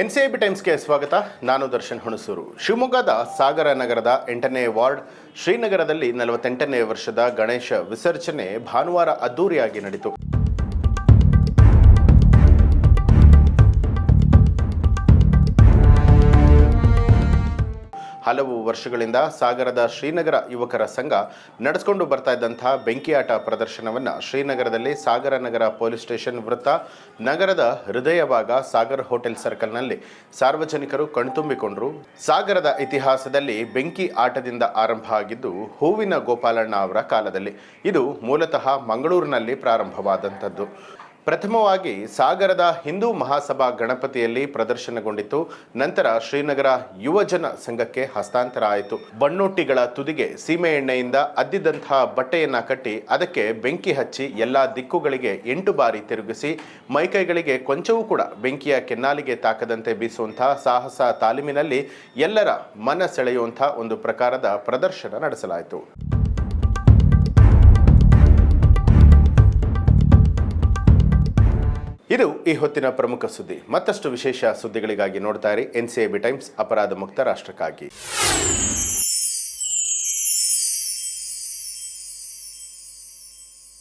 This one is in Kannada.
ಎನ್ಸಿಐಬಿ ಟೈಮ್ಸ್ಗೆ ಸ್ವಾಗತ. ನಾನು ದರ್ಶನ್ ಹುಣಸೂರು. ಶಿವಮೊಗ್ಗದ ಸಾಗರ ನಗರದ 8ನೇ ವಾರ್ಡ್ ಶ್ರೀನಗರದಲ್ಲಿ 48ನೇ ವರ್ಷದ ಗಣೇಶ ವಿಸರ್ಜನೆ ಭಾನುವಾರ ಅದ್ದೂರಿಯಾಗಿ ನಡೆಯಿತು. ಹಲವು ವರ್ಷಗಳಿಂದ ಸಾಗರದ ಶ್ರೀನಗರ ಯುವಕರ ಸಂಘ ನಡೆಸಿಕೊಂಡು ಬರ್ತಾ ಇದ್ದಂತಹ ಬೆಂಕಿಯಾಟ ಪ್ರದರ್ಶನವನ್ನು ಶ್ರೀನಗರದಲ್ಲಿ ಸಾಗರ ನಗರ ಪೊಲೀಸ್ ಸ್ಟೇಷನ್ ವೃತ್ತ, ನಗರದ ಹೃದಯ ಭಾಗ ಸಾಗರ್ ಹೋಟೆಲ್ ಸರ್ಕಲ್ನಲ್ಲಿ ಸಾರ್ವಜನಿಕರು ಕಣ್ತುಂಬಿಕೊಂಡರು. ಸಾಗರದ ಇತಿಹಾಸದಲ್ಲಿ ಬೆಂಕಿ ಆಟದಿಂದ ಆರಂಭ ಆಗಿದ್ದು ಹೂವಿನ ಗೋಪಾಲಣ್ಣ ಅವರ ಕಾಲದಲ್ಲಿ. ಇದು ಮೂಲತಃ ಮಂಗಳೂರಿನಲ್ಲಿ ಪ್ರಾರಂಭವಾದಂಥದ್ದು. ಪ್ರಥಮವಾಗಿ ಸಾಗರದ ಹಿಂದೂ ಮಹಾಸಭಾ ಗಣಪತಿಯಲ್ಲಿ ಪ್ರದರ್ಶನಗೊಂಡಿತ್ತು. ನಂತರ ಶ್ರೀನಗರ ಯುವಜನ ಸಂಘಕ್ಕೆ ಹಸ್ತಾಂತರ ಆಯಿತು. ಬಣ್ಣೊಟ್ಟಿಗಳ ತುದಿಗೆ ಸೀಮೆ ಎಣ್ಣೆಯಿಂದ ಅದ್ದಿದಂತಹ ಬಟ್ಟೆಯನ್ನು ಕಟ್ಟಿ ಅದಕ್ಕೆ ಬೆಂಕಿ ಹಚ್ಚಿ ಎಲ್ಲ ದಿಕ್ಕುಗಳಿಗೆ 8 ಬಾರಿ ತಿರುಗಿಸಿ ಮೈಕೈಗಳಿಗೆ ಕೊಂಚವೂ ಕೂಡ ಬೆಂಕಿಯ ಕೆನ್ನಾಲಿಗೆ ತಾಕದಂತೆ ಬೀಸುವಂತಹ ಸಾಹಸ ತಾಲೀಮಿನಲ್ಲಿ ಎಲ್ಲರ ಮನ ಸೆಳೆಯುವಂತಹ ಒಂದು ಪ್ರಕಾರದ ಪ್ರದರ್ಶನ ನಡೆಸಲಾಯಿತು. ಇದು ಈ ಹೊತ್ತಿನ ಪ್ರಮುಖ ಸುದ್ದಿ. ಮತ್ತಷ್ಟು ವಿಶೇಷ ಸುದ್ದಿಗಳಿಗಾಗಿ ನೋಡ್ತಾ ಇರಿ ಎನ್ಸಿಐಬಿ ಟೈಮ್ಸ್, ಅಪರಾಧ ಮುಕ್ತ ರಾಷ್ಟ್ರಕ್ಕಾಗಿ.